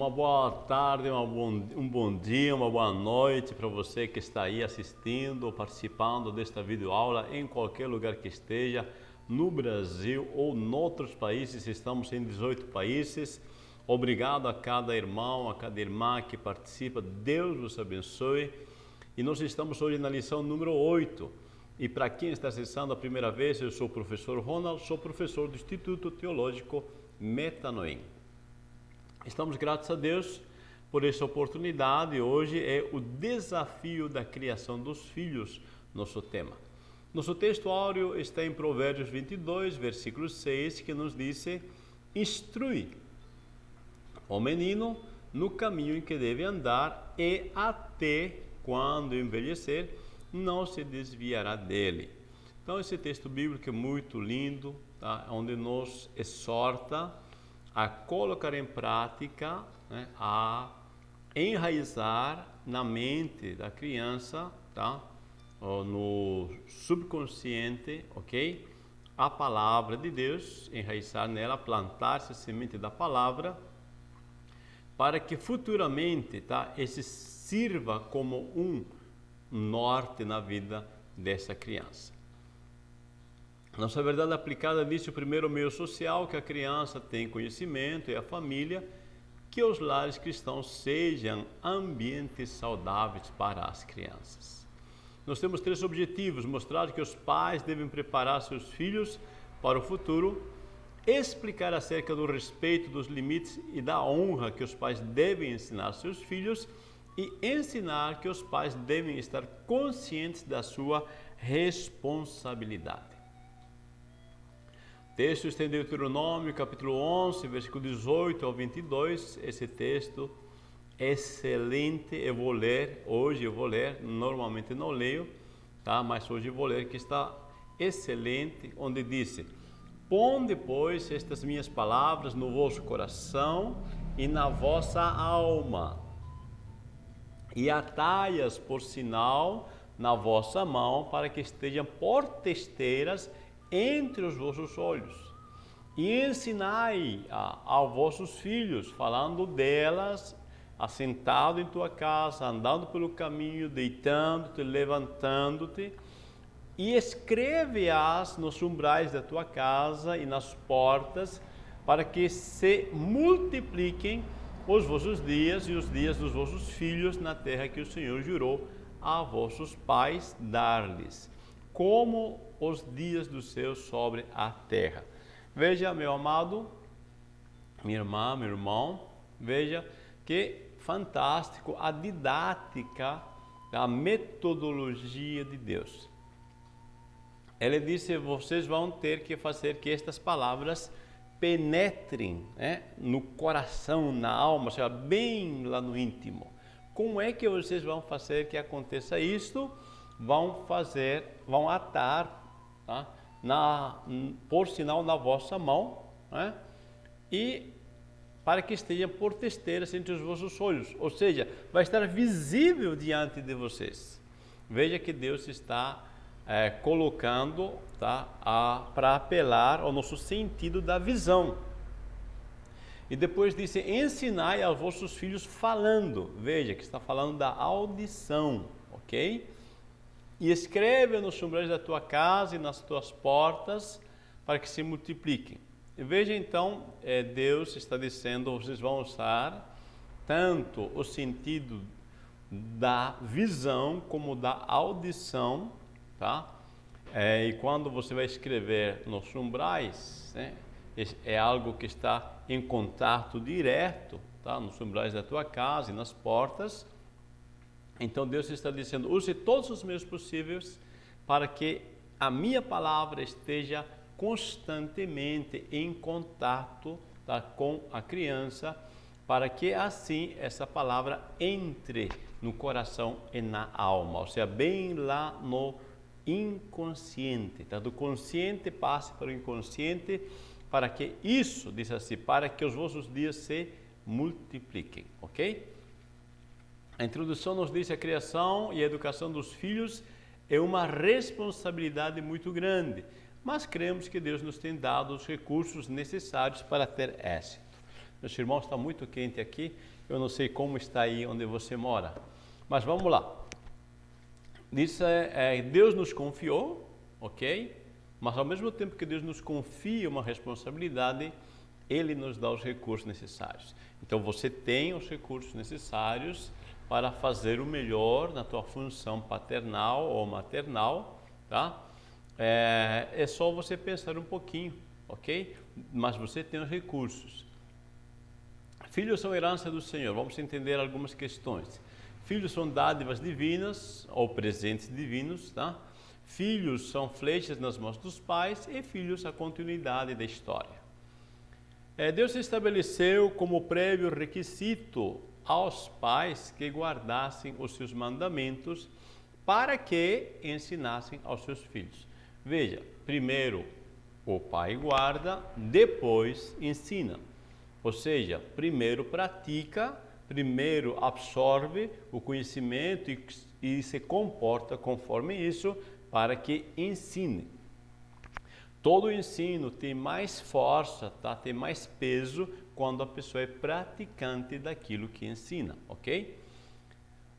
Uma boa tarde, um bom dia, uma boa noite para você que está aí assistindo ou participando desta videoaula em qualquer lugar que esteja, no Brasil ou em outros países. Estamos em 18 países. Obrigado a cada irmão, a cada irmã que participa. Deus os abençoe. E nós estamos hoje na lição número 8. E para quem está acessando a primeira vez, eu sou o professor Ronald, sou professor do Instituto Teológico Metanoim. Estamos gratos a Deus por essa oportunidade. Hoje é o desafio da criação dos filhos, nosso tema. Nosso texto áureo está em Provérbios 22, versículo 6, que nos diz: instrui o menino no caminho em que deve andar e até quando envelhecer não se desviará dele. Então esse texto bíblico é muito lindo, tá? Onde nos exorta a colocar em prática, né, a enraizar na mente da criança, tá? Ou no subconsciente, ok? A palavra de Deus, enraizar nela, plantar-se a semente da palavra, para que futuramente, tá, esse sirva como um norte na vida dessa criança. Nossa verdade aplicada disse o primeiro meio social que a criança tem conhecimento e a família, que os lares cristãos sejam ambientes saudáveis para as crianças. Nós temos 3 objetivos: mostrar que os pais devem preparar seus filhos para o futuro, explicar acerca do respeito, dos limites e da honra que os pais devem ensinar seus filhos e ensinar que os pais devem estar conscientes da sua responsabilidade. O texto está em Deuteronômio, capítulo 11, versículo 18 ao 22. Esse texto é excelente, eu vou ler, normalmente não leio, tá? Mas hoje eu vou ler, que está excelente, onde diz: ponde, pois, estas minhas palavras no vosso coração e na vossa alma, e atai-as por sinal na vossa mão, para que estejam por testeiras entre os vossos olhos. E ensinai aos vossos filhos, falando delas, assentado em tua casa, andando pelo caminho, deitando-te, levantando-te, e escreve-as nos umbrais da tua casa e nas portas, para que se multipliquem os vossos dias e os dias dos vossos filhos na terra que o Senhor jurou a vossos pais dar-lhes, como os dias dos seus sobre a terra. Veja, meu amado, minha irmã, meu irmão, veja que fantástico a didática, a metodologia de Deus. Ele disse: vocês vão ter que fazer que estas palavras penetrem, né, no coração, na alma, ou seja, bem lá no íntimo. Como é que vocês vão fazer que aconteça isso? Vão atar, tá, por sinal na vossa mão, né, e para que estejam por testeiras entre os vossos olhos, ou seja, vai estar visível diante de vocês. Veja que Deus está colocando, tá, para apelar ao nosso sentido da visão. E depois disse: ensinai aos vossos filhos falando. Veja que está falando da audição, ok? E escreve nos umbrais da tua casa e nas tuas portas, para que se multipliquem. E veja então, Deus está dizendo: vocês vão usar tanto o sentido da visão como da audição, tá? E quando você vai escrever nos umbrais, né, é algo que está em contato direto, tá, nos umbrais da tua casa e nas portas. Então Deus está dizendo: use todos os meios possíveis para que a minha palavra esteja constantemente em contato, tá, com a criança, para que assim essa palavra entre no coração e na alma, ou seja, bem lá no inconsciente, tá? Do consciente passe para o inconsciente, para que isso, diz assim, para que os vossos dias se multipliquem, ok? A introdução nos diz: a criação e a educação dos filhos é uma responsabilidade muito grande, mas cremos que Deus nos tem dado os recursos necessários para ter êxito. Meus irmãos, está muito quente aqui, Eu não sei como está aí onde você mora, mas vamos lá. Isso Deus nos confiou, ok? Mas ao mesmo tempo que Deus nos confia uma responsabilidade, Ele nos dá os recursos necessários. Então você tem os recursos necessários para fazer o melhor na tua função paternal ou maternal, tá? É só você pensar um pouquinho, ok? Mas você tem os recursos. Filhos são herança do Senhor. Vamos entender algumas questões. Filhos são dádivas divinas ou presentes divinos, tá? Filhos são flechas nas mãos dos pais e filhos a continuidade da história. Deus estabeleceu como prévio requisito aos pais que guardassem os seus mandamentos para que ensinassem aos seus filhos. Veja, primeiro o pai guarda, depois ensina. Ou seja, primeiro pratica, primeiro absorve o conhecimento e se comporta conforme isso para que ensine. Todo ensino tem mais força, tá? Tem mais peso quando a pessoa é praticante daquilo que ensina, ok?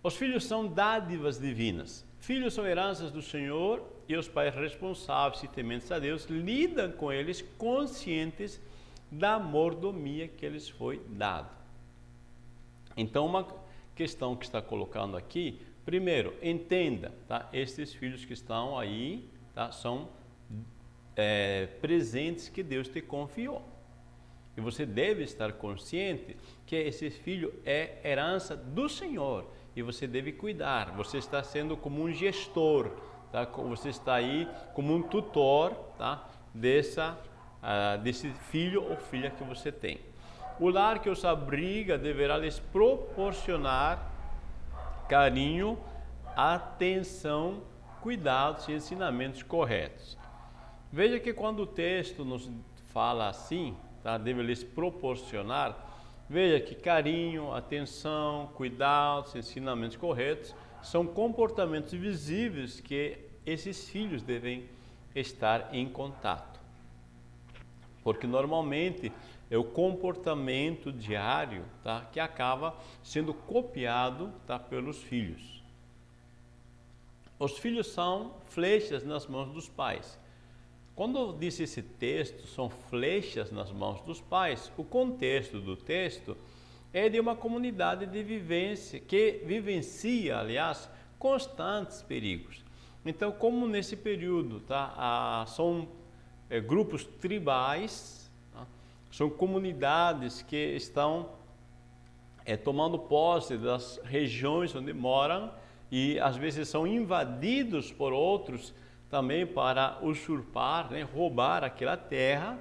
Os filhos são dádivas divinas. Filhos são heranças do Senhor e os pais responsáveis e tementes a Deus lidam com eles conscientes da mordomia que lhes foi dada. Então, uma questão que está colocando aqui, primeiro, entenda, tá? Estes filhos que estão aí, tá? São presentes que Deus te confiou. E você deve estar consciente que esse filho é herança do Senhor e você deve cuidar. Você está sendo como um gestor, tá? Você está aí como um tutor, tá? Desse filho ou filha que você tem. O lar que os abriga deverá lhes proporcionar carinho, atenção, cuidados e ensinamentos corretos. Veja que quando o texto nos fala assim, tá? Deve lhes proporcionar, veja que carinho, atenção, cuidados, ensinamentos corretos são comportamentos visíveis que esses filhos devem estar em contato. Porque normalmente é o comportamento diário, tá? Que acaba sendo copiado, tá? Pelos filhos. Os filhos são flechas nas mãos dos pais. Quando eu disse esse texto, são flechas nas mãos dos pais, o contexto do texto é de uma comunidade de vivência, que vivencia, aliás, constantes perigos. Então, como nesse período, tá? São grupos tribais, tá? São comunidades que estão tomando posse das regiões onde moram e às vezes são invadidos por outros também para usurpar, né, roubar aquela terra.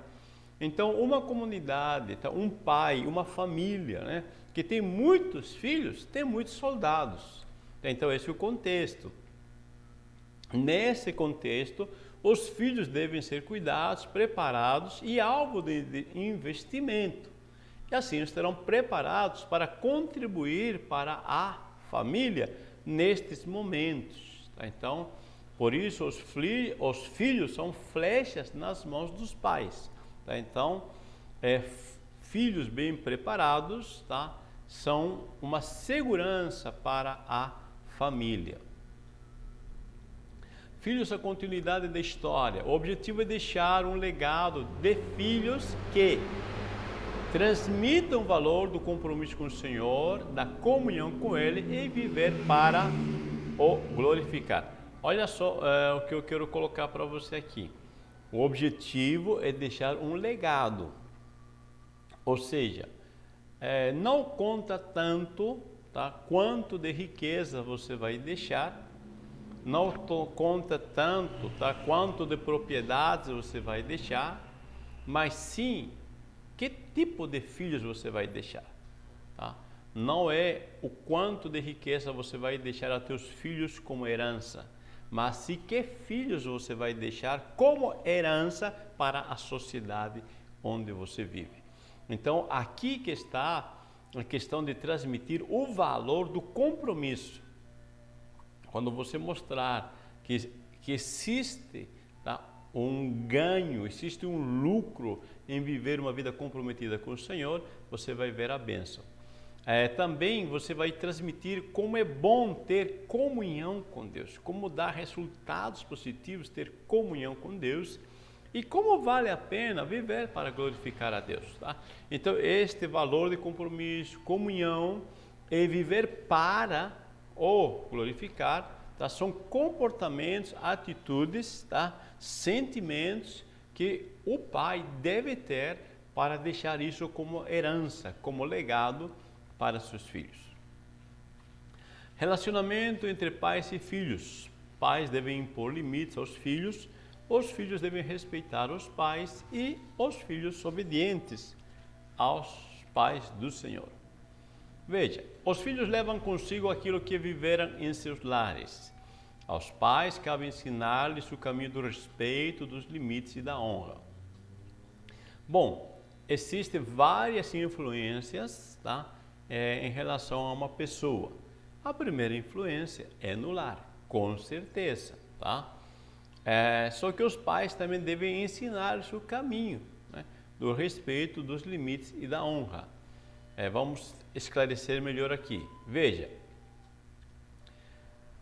Então, uma comunidade, tá, um pai, uma família, né, que tem muitos filhos, tem muitos soldados. Então, esse é o contexto. Nesse contexto, os filhos devem ser cuidados, preparados e alvo de investimento. E assim estarão preparados para contribuir para a família nestes momentos. Tá? Então, por isso, os filhos são flechas nas mãos dos pais. Tá? Então, filhos bem preparados, tá? São uma segurança para a família. Filhos, a continuidade da história. O objetivo é deixar um legado de filhos que transmitam o valor do compromisso com o Senhor, da comunhão com Ele e viver para o glorificar. Olha só o que eu quero colocar para você aqui. O objetivo é deixar um legado. Ou seja, não conta tanto, tá, quanto de riqueza você vai deixar, não conta tanto, tá, quanto de propriedades você vai deixar, mas sim que tipo de filhos você vai deixar. Tá? Não é o quanto de riqueza você vai deixar a teus filhos como herança, mas sim que filhos você vai deixar como herança para a sociedade onde você vive. Então, aqui que está a questão de transmitir o valor do compromisso. Quando você mostrar que existe, tá, um ganho, existe um lucro em viver uma vida comprometida com o Senhor, você vai ver a bênção. Também você vai transmitir como é bom ter comunhão com Deus, como dá resultados positivos ter comunhão com Deus e como vale a pena viver para glorificar a Deus. Tá? Então, este valor de compromisso, comunhão e viver para o glorificar, tá? São comportamentos, atitudes, tá? Sentimentos que o pai deve ter para deixar isso como herança, como legado para seus filhos. Relacionamento entre pais e filhos. Pais devem impor limites aos filhos, os filhos devem respeitar os pais e os filhos obedientes aos pais do Senhor. Veja, os filhos levam consigo aquilo que viveram em seus lares. Aos pais cabe ensinar-lhes o caminho do respeito, dos limites e da honra. Bom, existem várias influências, tá? Em relação a uma pessoa. A primeira influência é no lar, com certeza, tá? Só que os pais também devem ensinar o caminho, né, do respeito, dos limites e da honra. Vamos esclarecer melhor aqui. Veja,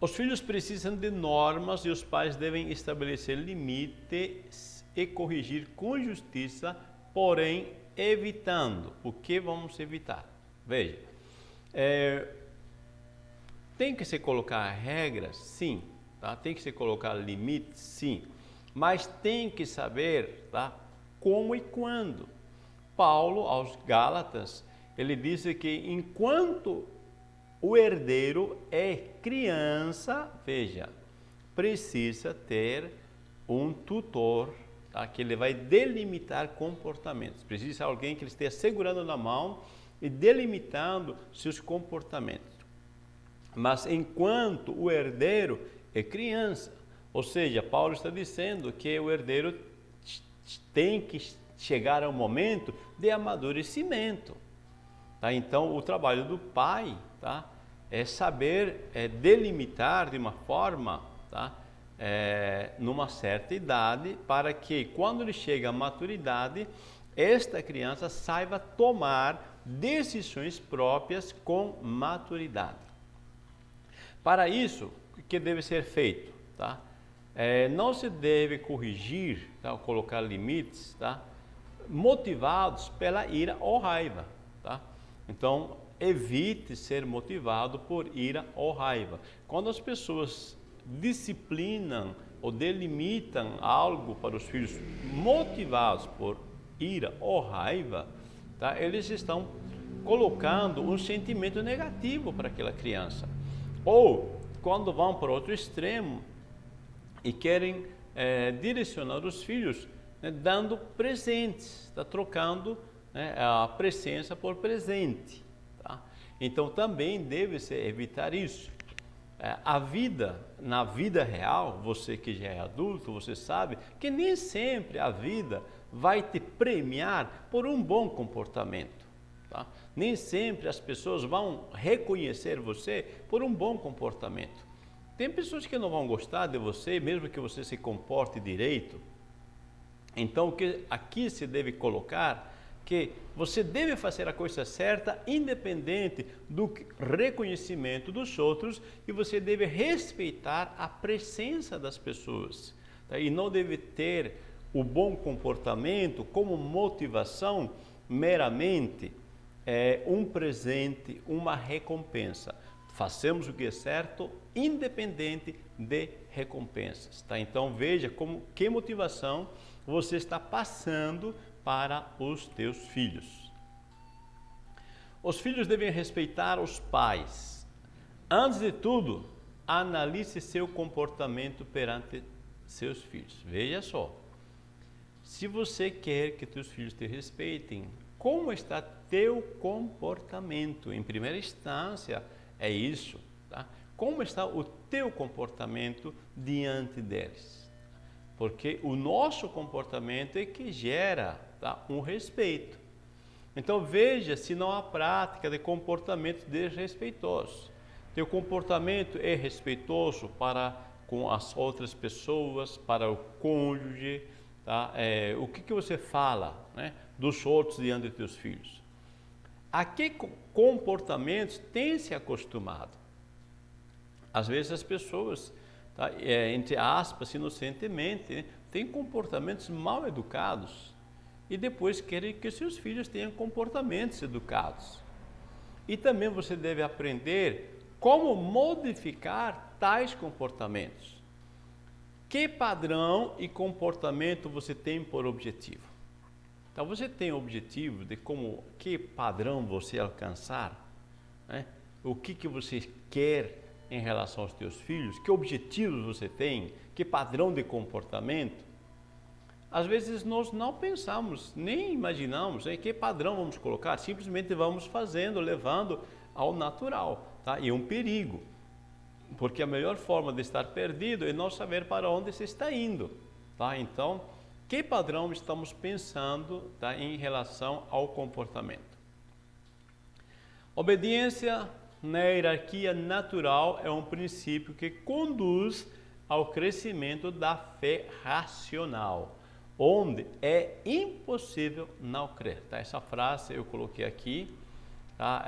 os filhos precisam de normas e os pais devem estabelecer limites e corrigir com justiça, porém evitando. O que vamos evitar? Veja, tem que se colocar regras? Sim. Tá? Tem que se colocar limites? Sim. Mas tem que saber, tá, como e quando. Paulo, aos Gálatas, ele disse que enquanto o herdeiro é criança, veja, precisa ter um tutor, tá, que ele vai delimitar comportamentos. Precisa de alguém que ele esteja segurando na mão e delimitando seus comportamentos. Mas enquanto o herdeiro é criança, ou seja, Paulo está dizendo que o herdeiro tem que chegar ao momento de amadurecimento. Tá? Então, o trabalho do pai, tá, é saber delimitar de uma forma, tá, numa certa idade, para que quando ele chega à maturidade, esta criança saiba tomar decisões próprias com maturidade. Para isso, o que deve ser feito? Tá? Não se deve corrigir, tá, ou colocar limites, tá, motivados pela ira ou raiva. Tá? Então, evite ser motivado por ira ou raiva. Quando as pessoas disciplinam ou delimitam algo para os filhos motivados por ira ou raiva, tá, eles estão colocando um sentimento negativo para aquela criança. Ou quando vão para outro extremo e querem direcionar os filhos, né, dando presentes, tá, trocando, né, a presença por presente. Tá? Então também deve-se evitar isso. Na vida real, você que já é adulto, você sabe que nem sempre a vida vai te premiar por um bom comportamento. Tá? Nem sempre as pessoas vão reconhecer você por um bom comportamento. Tem pessoas que não vão gostar de você, mesmo que você se comporte direito. Então, o que aqui se deve colocar, que você deve fazer a coisa certa, independente do reconhecimento dos outros, e você deve respeitar a presença das pessoas. Tá? E não deve ter o bom comportamento como motivação meramente um presente, uma recompensa. Façamos o que é certo, independente de recompensas. Tá? Então veja que motivação você está passando para os teus filhos. Os filhos devem respeitar os pais. Antes de tudo, analise seu comportamento perante seus filhos. Veja só, se você quer que teus filhos te respeitem, como está teu comportamento? Em primeira instância, é isso. Tá? Como está o teu comportamento diante deles? Porque o nosso comportamento é que gera, tá, um respeito. Então veja se não há prática de comportamento desrespeitoso. Teu comportamento é respeitoso para com as outras pessoas, para o cônjuge, tá? O que você fala, né, dos outros diante dos teus filhos? a que comportamentos tem se acostumado. Às vezes as pessoas, tá, entre aspas, inocentemente, né, têm comportamentos mal educados e depois querem que seus filhos tenham comportamentos educados. E também você deve aprender como modificar tais comportamentos. Que padrão e comportamento você tem por objetivo? Então, você tem objetivo de que padrão você alcançar, né? O que você quer em relação aos teus filhos, que objetivos você tem, que padrão de comportamento. Às vezes nós não pensamos, nem imaginamos que padrão vamos colocar, simplesmente vamos fazendo, levando ao natural, tá? E é um perigo, porque a melhor forma de estar perdido é não saber para onde você está indo, tá? Então, que padrão estamos pensando, tá, em relação ao comportamento? Obediência na hierarquia natural é um princípio que conduz ao crescimento da fé racional, onde é impossível não crer. Tá? Essa frase eu coloquei aqui, tá?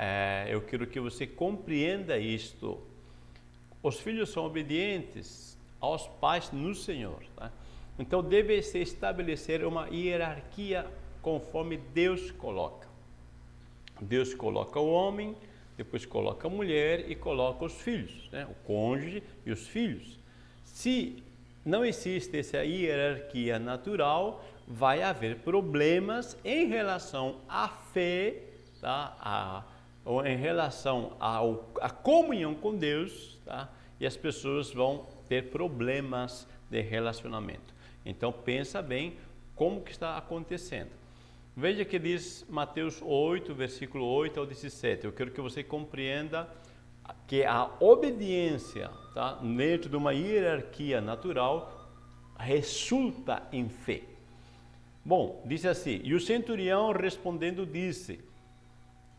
Eu quero que você compreenda isto. Os filhos são obedientes aos pais no Senhor. Tá? Então deve-se estabelecer uma hierarquia conforme Deus coloca. Deus coloca o homem, depois coloca a mulher e coloca os filhos, né? O cônjuge e os filhos. Se não existe essa hierarquia natural, vai haver problemas em relação à fé, tá? Ou em relação à comunhão com Deus, tá? E as pessoas vão ter problemas de relacionamento. Então pensa bem como que está acontecendo. Veja que diz Mateus 8, versículo 8 ao 17. Eu quero que você compreenda que a obediência, tá, dentro de uma hierarquia natural, resulta em fé. Bom, diz assim: e o centurião respondendo disse,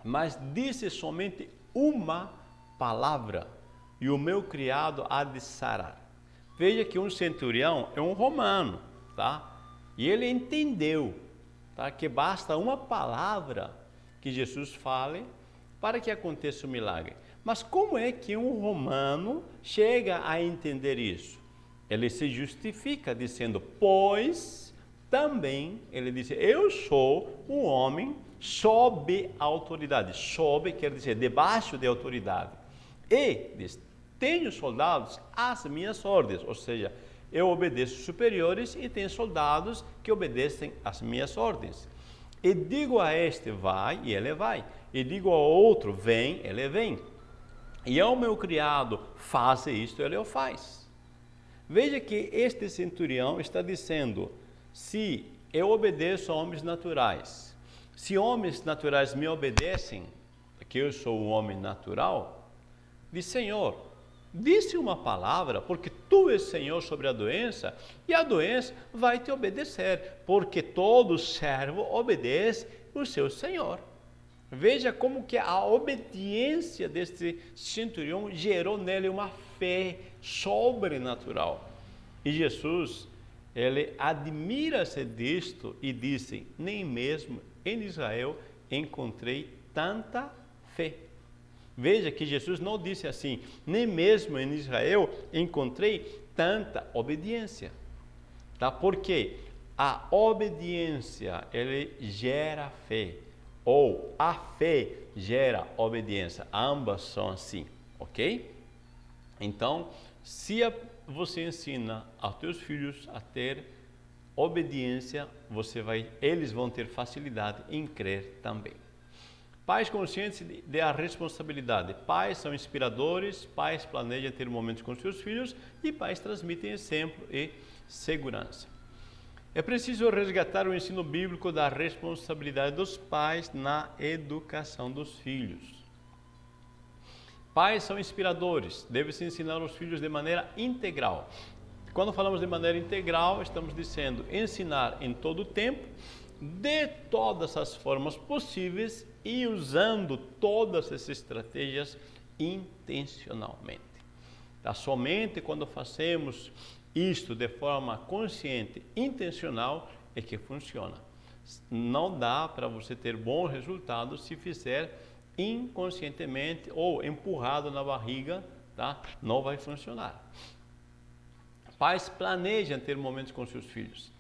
mas disse somente uma palavra, e o meu criado há de sarar. Veja que um centurião é um romano, tá? E ele entendeu, tá, que basta uma palavra que Jesus fale para que aconteça o milagre. Mas como é que um romano chega a entender isso? Ele se justifica dizendo, pois também, ele diz, eu sou um homem sob autoridade. Sob quer dizer debaixo de autoridade. E diz, tenho soldados às minhas ordens, ou seja, eu obedeço superiores e tenho soldados que obedecem às minhas ordens. E digo a este, vai, e ele vai. E digo ao outro, vem, ele vem. E ao meu criado, faça isto, ele o faz. Veja que este centurião está dizendo, se eu obedeço a homens naturais, se homens naturais me obedecem, que eu sou um homem natural, diz, Senhor, disse uma palavra, porque tu és Senhor sobre a doença, e a doença vai te obedecer, porque todo servo obedece o seu Senhor. Veja como que a obediência deste centurião gerou nele uma fé sobrenatural. E Jesus, ele admira-se disto e disse, nem mesmo em Israel encontrei tanta fé. Veja que Jesus não disse assim, nem mesmo em Israel encontrei tanta obediência. Tá? Porque a obediência, ele gera fé, ou a fé gera obediência. Ambas são assim, ok? Então, se você ensina aos teus filhos a ter obediência, eles vão ter facilidade em crer também. Pais conscientes da responsabilidade. Pais são inspiradores, pais planejam ter momentos com seus filhos e pais transmitem exemplo e segurança. É preciso resgatar o ensino bíblico da responsabilidade dos pais na educação dos filhos. Pais são inspiradores, deve-se ensinar os filhos de maneira integral. Quando falamos de maneira integral, estamos dizendo ensinar em todo o tempo, de todas as formas possíveis e usando todas essas estratégias intencionalmente. Tá? Somente quando fazemos isto de forma consciente, intencional, é que funciona. Não dá para você ter bons resultados se fizer inconscientemente ou empurrado na barriga, tá? Não vai funcionar. Pais planejam ter momentos com seus filhos.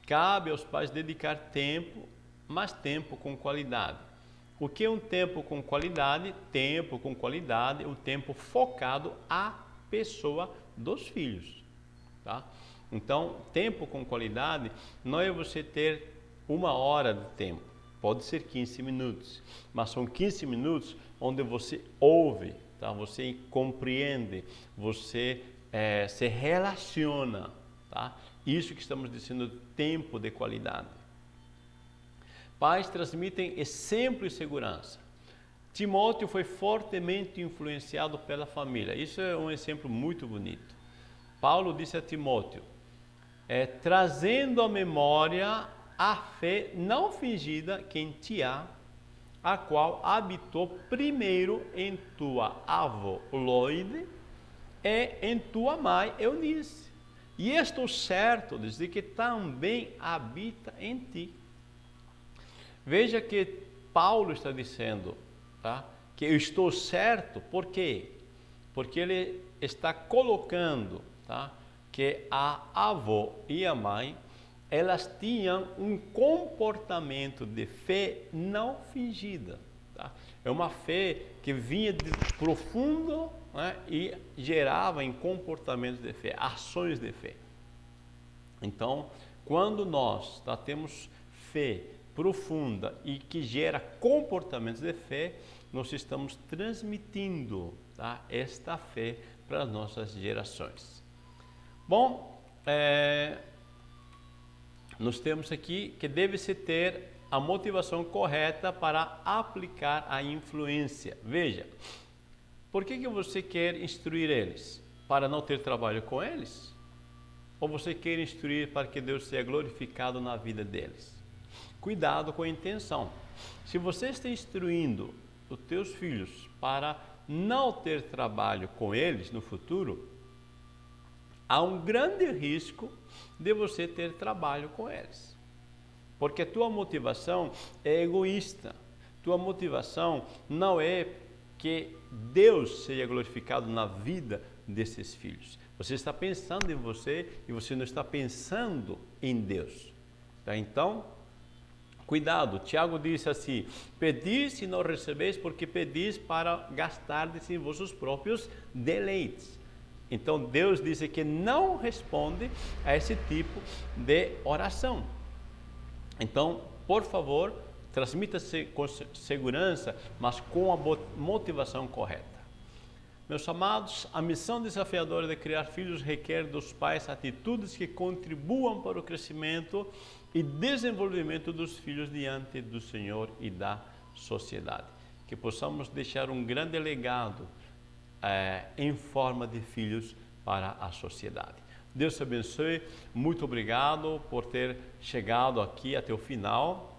Cabe aos pais dedicar tempo, mas tempo com qualidade. O que é um tempo com qualidade? Tempo com qualidade é o tempo focado à pessoa dos filhos, tá? Então, tempo com qualidade não é você ter 1 hora de tempo, pode ser 15 minutos, mas são 15 minutos onde você ouve, tá? Você compreende, você se relaciona, tá? Isso que estamos dizendo, tempo de qualidade. Pais transmitem exemplo e segurança. Timóteo foi fortemente influenciado pela família. Isso é um exemplo muito bonito. Paulo disse a Timóteo, trazendo à memória a fé não fingida que em ti há, a qual habitou primeiro em tua avó Loide e em tua mãe Eunice. E estou certo de que também habita em ti. Veja que Paulo está dizendo, tá? Que eu estou certo, por quê? Porque ele está colocando, tá? Que a avó e a mãe, elas tinham um comportamento de fé não fingida. Tá? É uma fé que vinha de profundo, né? E gerava em comportamentos de fé, ações de fé. Então, quando nós temos fé profunda e que gera comportamentos de fé, nós estamos transmitindo, tá? Esta fé para as nossas gerações. Bom, nós temos aqui que deve-se ter a motivação correta para aplicar a influência. Veja, por que você quer instruir eles? Para não ter trabalho com eles? Ou você quer instruir para que Deus seja glorificado na vida deles? Cuidado com a intenção. Se você está instruindo os teus filhos para não ter trabalho com eles no futuro, há um grande risco de você ter trabalho com eles. Porque a tua motivação é egoísta. Tua motivação não é que Deus seja glorificado na vida desses filhos. Você está pensando em você e você não está pensando em Deus. Tá? Então, cuidado. Tiago disse assim, pedis e não recebeis, porque pedis para gastardes em vossos próprios deleites. Então, Deus disse que não responde a esse tipo de oração. Então, por favor, transmita-se com segurança, mas com a motivação correta. Meus amados, a missão desafiadora de criar filhos requer dos pais atitudes que contribuam para o crescimento e desenvolvimento dos filhos diante do Senhor e da sociedade. Que possamos deixar um grande legado em forma de filhos para a sociedade. Deus te abençoe, muito obrigado por ter chegado aqui até o final.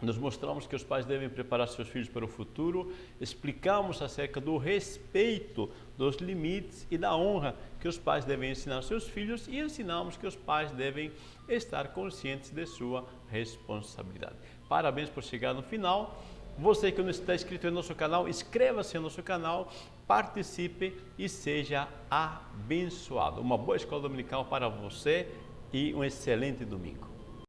Nós mostramos que os pais devem preparar seus filhos para o futuro, explicamos acerca do respeito, dos limites e da honra que os pais devem ensinar aos seus filhos e ensinamos que os pais devem estar conscientes de sua responsabilidade. Parabéns por chegar no final. Você que não está inscrito em nosso canal, inscreva-se no nosso canal, participe e seja abençoado. Uma boa escola dominical para você e um excelente domingo.